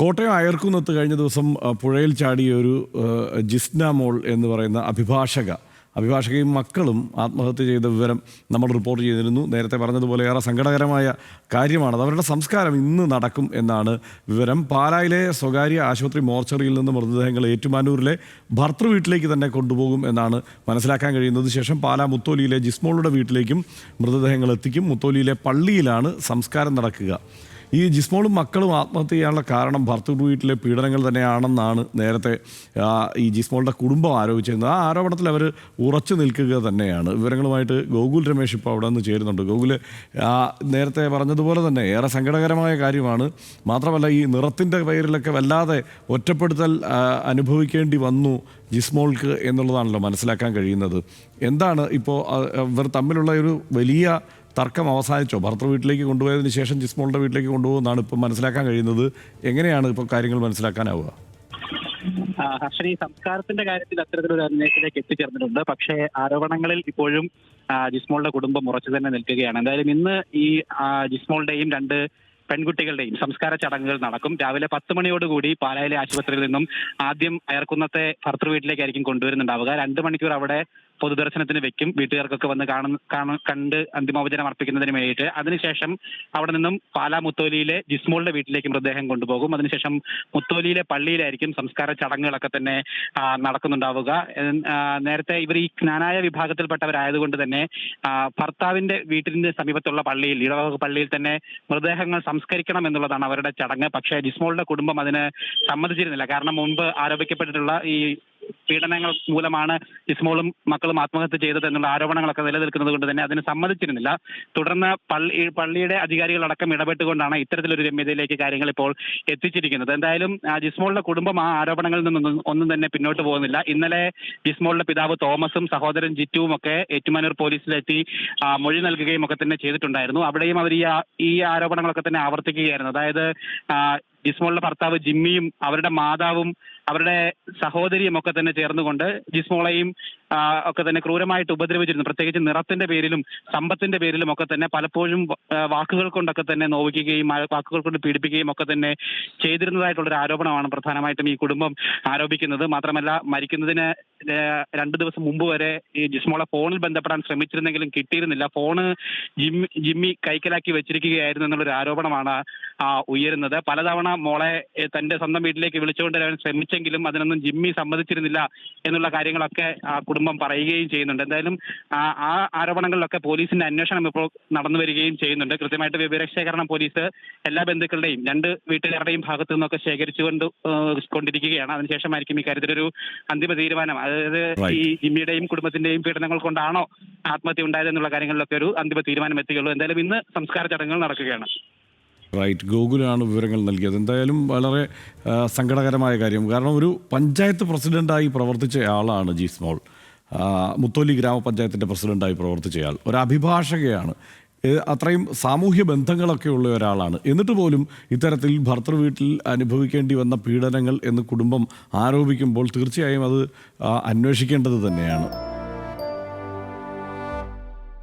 കോട്ടയം അയർക്കുന്നത്ത് കഴിഞ്ഞ ദിവസം പുഴയിൽ ചാടിയ ഒരു ജിസ്ന മോൾ എന്ന് പറയുന്ന അഭിഭാഷകയും മക്കളും ആത്മഹത്യ ചെയ്ത വിവരം നമ്മൾ റിപ്പോർട്ട് ചെയ്തിരുന്നു. നേരത്തെ പറഞ്ഞതുപോലെ ഏറെ സങ്കടകരമായ കാര്യമാണത്. അവരുടെ സംസ്കാരം ഇന്ന് നടക്കും എന്നാണ് വിവരം. പാലായിലെ സ്വകാര്യ ആശുപത്രി മോർച്ചറിയിൽ നിന്ന് മൃതദേഹങ്ങൾ ഏറ്റുമാനൂരിലെ ഭർത്തൃ വീട്ടിലേക്ക് തന്നെ കൊണ്ടുപോകും എന്നാണ് മനസ്സിലാക്കാൻ കഴിയുന്നത്. ശേഷം പാലാ മുത്തോലിയിലെ ജിസ്മോളുടെ വീട്ടിലേക്കും മൃതദേഹങ്ങൾ എത്തിക്കും. മുത്തോലിയിലെ പള്ളിയിലാണ് സംസ്കാരം നടക്കുക. ഈ ജിസ്മോളും മക്കളും ആത്മഹത്യ ചെയ്യാനുള്ള കാരണം ഭർത്തൃ വീട്ടിലെ പീഡനങ്ങൾ തന്നെയാണെന്നാണ് നേരത്തെ ഈ ജിസ്മോളുടെ കുടുംബം ആരോപിച്ചിരുന്നത്. ആ ആരോപണത്തിൽ അവർ ഉറച്ചു നിൽക്കുക തന്നെയാണ്. വിവരങ്ങളുമായിട്ട് ഗോകുൽ രമേശ് ഇപ്പോൾ അവിടെ നിന്ന് ചേരുന്നുണ്ട്. ഗോകുൽ, നേരത്തെ പറഞ്ഞതുപോലെ തന്നെ ഏറെ സങ്കടകരമായ കാര്യമാണ്. മാത്രമല്ല, ഈ നിറത്തിൻ്റെ പേരിലൊക്കെ വല്ലാതെ ഒറ്റപ്പെടുത്തൽ അനുഭവിക്കേണ്ടി വന്നു ജിസ്മോൾക്ക് എന്നുള്ളതാണല്ലോ മനസ്സിലാക്കാൻ കഴിയുന്നത്. എന്താണ് ഇപ്പോൾ ഇവർ തമ്മിലുള്ള ഒരു വലിയ തർക്കം അവസാനിച്ചോ? ഭർത്തൃ വീട്ടിലേക്ക് കൊണ്ടുപോയതിന് ശേഷം ജിസ്മോളുടെ വീട്ടിലേക്ക് കൊണ്ടുപോകുന്നതാണ് ഇപ്പം മനസ്സിലാക്കാൻ കഴിയുന്നത്. എങ്ങനെയാണ് ഇപ്പോൾ കാര്യങ്ങൾ മനസ്സിലാക്കാനാവുക? ഹർഷനി, സംസ്കാരത്തിന്റെ കാര്യത്തിൽ അത്തരത്തിലൊരു അന്വേഷണത്തിലേക്ക് എത്തിച്ചേർന്നിട്ടുണ്ട്. പക്ഷേ ആരോപണങ്ങളിൽ ഇപ്പോഴും ജിസ്മോളുടെ കുടുംബം ഉറച്ചു തന്നെ നിൽക്കുകയാണ്. എന്തായാലും ഇന്ന് ഈ ജിസ്മോളുടെയും രണ്ട് പെൺകുട്ടികളുടെയും സംസ്കാര ചടങ്ങുകൾ നടക്കും. രാവിലെ 10 മണിയോടുകൂടി പാലായിലെ ആശുപത്രിയിൽ നിന്നും ആദ്യം അയർക്കുന്നത്തെ ഭർത്തൃ വീട്ടിലേക്കായിരിക്കും കൊണ്ടുവരുന്നുണ്ടാവുക. 2 മണിക്കൂർ അവിടെ പൊതുദർശനത്തിന് വെക്കും. വീട്ടുകാർക്കൊക്കെ വന്ന് കണ്ട് അന്തിമോപചാരം അർപ്പിക്കുന്നതിന് വേണ്ടിയിട്ട്. അതിനുശേഷം അവിടെ നിന്നും പാലാ മുത്തോലിയിലെ ജിസ്മോളുടെ വീട്ടിലേക്ക് മൃതദേഹം കൊണ്ടുപോകും. അതിനുശേഷം മുത്തോലിയിലെ പള്ളിയിലായിരിക്കും സംസ്കാര ചടങ്ങുകളൊക്കെ തന്നെ നടക്കുന്നുണ്ടാവുക. നേരത്തെ ഇവർ ഈ ജ്ഞാനായ വിഭാഗത്തിൽപ്പെട്ടവരായതുകൊണ്ട് തന്നെ ഭർത്താവിന്റെ വീട്ടിന്റെ സമീപത്തുള്ള പള്ളിയിൽ, ഇടവക പള്ളിയിൽ തന്നെ മൃതദേഹങ്ങൾ സംസ്കരിക്കണം എന്നുള്ളതാണ് അവരുടെ ചടങ്ങ്. പക്ഷേ ജിസ്മോളുടെ കുടുംബം അതിന് സമ്മതിച്ചിരുന്നില്ല. കാരണം മുൻപ് ആരോപിക്കപ്പെട്ടിട്ടുള്ള ഈ പീഡനങ്ങൾ മൂലമാണ് ജിസ്മോളും മക്കളും ആത്മഹത്യ ചെയ്തത് എന്നുള്ള ആരോപണങ്ങളൊക്കെ നിലനിൽക്കുന്നത് കൊണ്ട് തന്നെ അതിന് സമ്മതിച്ചിരുന്നില്ല. തുടർന്ന് പള്ളിയുടെ അധികാരികളടക്കം ഇടപെട്ടുകൊണ്ടാണ് ഇത്തരത്തിലൊരു രമ്യതയിലേക്ക് കാര്യങ്ങൾ ഇപ്പോൾ എത്തിച്ചിരിക്കുന്നത്. എന്തായാലും ജിസ്മോളുടെ കുടുംബം ആ ആരോപണങ്ങളിൽ നിന്നൊന്നും ഒന്നും തന്നെ പിന്നോട്ട് പോകുന്നില്ല. ഇന്നലെ ജിസ്മോളുടെ പിതാവ് തോമസും സഹോദരൻ ജിറ്റുവും ഒക്കെ ഏറ്റുമാനൂർ പോലീസിലെത്തി മൊഴി നൽകുകയും ഒക്കെ തന്നെ ചെയ്തിട്ടുണ്ടായിരുന്നു. അവിടെയും അവർ ഈ ആരോപണങ്ങളൊക്കെ തന്നെ ആവർത്തിക്കുകയായിരുന്നു. അതായത് ജിസ്മോളുടെ ഭർത്താവ് ജിമ്മിയും അവരുടെ മാതാവും അവരുടെ സഹോദരിയും ഒക്കെ തന്നെ ചേർന്നുകൊണ്ട് ജിസ്മോളെയും ഒക്കെ തന്നെ ക്രൂരമായിട്ട് ഉപദ്രവിച്ചിരുന്നു. പ്രത്യേകിച്ച് നിറത്തിന്റെ പേരിലും സമ്പത്തിന്റെ പേരിലും ഒക്കെ തന്നെ പലപ്പോഴും വാക്കുകൾ കൊണ്ടൊക്കെ തന്നെ നോവിക്കുകയും വാക്കുകൾ കൊണ്ട് പീഡിപ്പിക്കുകയും ഒക്കെ തന്നെ ചെയ്തിരുന്നതായിട്ടുള്ളൊരു ആരോപണമാണ് പ്രധാനമായിട്ടും ഈ കുടുംബം ആരോപിക്കുന്നത്. മാത്രമല്ല, മരിക്കുന്നതിന് 2 ദിവസം മുമ്പ് വരെ ഈ ജിസ്മോളെ ഫോണിൽ ബന്ധപ്പെടാൻ ശ്രമിച്ചിരുന്നെങ്കിലും കിട്ടിയിരുന്നില്ല. ഫോണ് ജിമ്മി കൈക്കലാക്കി വെച്ചിരിക്കുകയായിരുന്നു എന്നുള്ളൊരു ആരോപണമാണ് ഉയരുന്നത്. പലതവണ മോളെ തന്റെ സ്വന്തം വീട്ടിലേക്ക് വിളിച്ചുകൊണ്ട് വരാൻ ശ്രമിച്ചെങ്കിലും അതിനൊന്നും ജിമ്മി സമ്മതിച്ചിരുന്നില്ല എന്നുള്ള കാര്യങ്ങളൊക്കെ ആ കുടുംബം പറയുകയും ചെയ്യുന്നുണ്ട്. എന്തായാലും ആ ആരോപണങ്ങളിലൊക്കെ പോലീസിന്റെ അന്വേഷണം ഇപ്പോൾ നടന്നു വരികയും ചെയ്യുന്നുണ്ട്. കൃത്യമായിട്ട് വിവരശേഖരണം പോലീസ് എല്ലാ ബന്ധുക്കളുടെയും 2 വീട്ടുകാരുടെയും ഭാഗത്തു നിന്നൊക്കെ കൊണ്ടിരിക്കുകയാണ്. അതിനുശേഷമായിരിക്കും ഇക്കാര്യത്തിലൊരു അന്തിമ തീരുമാനം. അതായത് ഈ ജിമ്മിയുടെയും കുടുംബത്തിന്റെയും പീഡനങ്ങൾ കൊണ്ടാണോ ആത്മഹത്യ ഉണ്ടായതെന്നുള്ള കാര്യങ്ങളിലൊക്കെ ഒരു അന്തിമ തീരുമാനം എത്തുകയുള്ളൂ. എന്തായാലും ഇന്ന് സംസ്കാര ചടങ്ങുകൾ നടക്കുകയാണ്. റൈറ്റ്, ഗോകുലാണ് വിവരങ്ങൾ നൽകിയത്. എന്തായാലും വളരെ സങ്കടകരമായ കാര്യം. കാരണം ഒരു പഞ്ചായത്ത് പ്രസിഡൻ്റായി പ്രവർത്തിച്ച ആളാണ് ജിസ്മോൾ. മുത്തോലി ഗ്രാമപഞ്ചായത്തിൻ്റെ പ്രസിഡൻ്റായി പ്രവർത്തിച്ചയാൾ ഒരു അഭിഭാഷകയാണ്. അത്രയും സാമൂഹ്യ ബന്ധങ്ങളൊക്കെ ഉള്ള ഒരാളാണ്. എന്നിട്ട് പോലും ഇത്തരത്തിൽ ഭർത്തൃ വീട്ടിൽ അനുഭവിക്കേണ്ടി വന്ന പീഡനങ്ങൾ എന്ന് കുടുംബം ആരോപിക്കുമ്പോൾ തീർച്ചയായും അത് അന്വേഷിക്കേണ്ടത് തന്നെയാണ്.